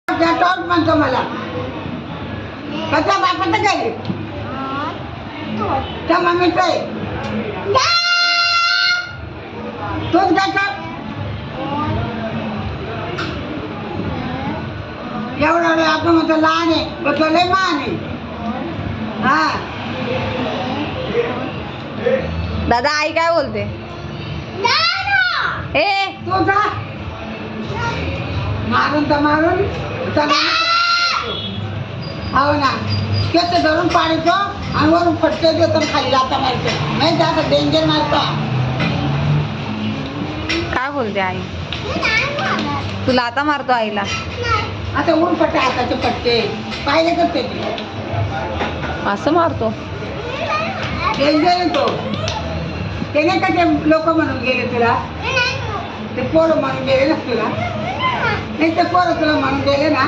top म्हणतो मला कसा बापाचं काय त्या मम्मीचं आहे तूच काय एवढा वेळ आपण म्हणतो लहान आहे पण तो लय मान आहे हा दादा आई काय बोलते ए तू जा मारून तर मारून हो ना केस धरून पाडतो आणि वरून फटके देतो खाली लाता मारतो नाही जास्त डेंजर मारतो काय बोलते आई तुला आता मारतो आईला आता ऊन फटे हाताचे फटके पाहिले तर ते असं मारतो डेंजर आहे तो ते नाही का ते लोक म्हणून गेले तुला ते पोरं म्हणून गेले ना तुला नाही ते पोरं तुला म्हणून गेले ना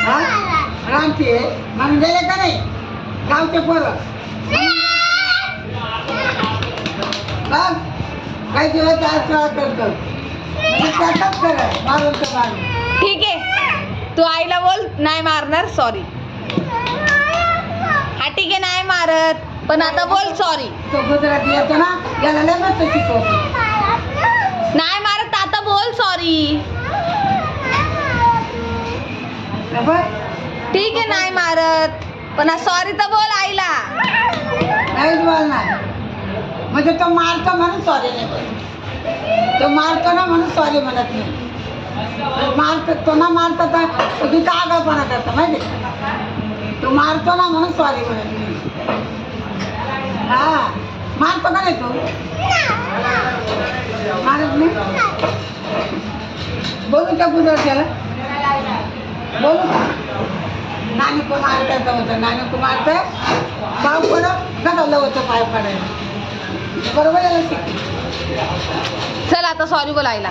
हा रामची आहे म्हणून गेले का नाही गावचे पोरं बघ काही दिवस आज करतो त्याचाच खरं मारून तर मारून ठीक आहे तू आईला बोल नाही मारणार सॉरी हा ठीक आहे नाही मारत पण आता बोल सॉरी तो गुजराती येतो ना याला लय मस्त शिकवतो नाही मारत आता बोल सॉरी ठीक आहे नाही मारत पण सॉरी तर बोल आईला नाहीच बोलणार म्हणजे तो मारतो म्हणून सॉरी नाही बोलत तो मारतो ना म्हणून सॉरी म्हणत नाही मारतो तो ना मारतो तर तो तिथं आगाऊपणा करतो माहिती तो मारतो ना म्हणून सॉरी म्हणत नाही हा मारतो का नाही तू मारत नाही बोलू त्या गुजरात्याला बोलू का नानी को मारता होतं नानी को मारतं पाव पडत घालवलं होतं पाय पडायला बरोबर आहे शिक चल आता सॉरी बोल आईला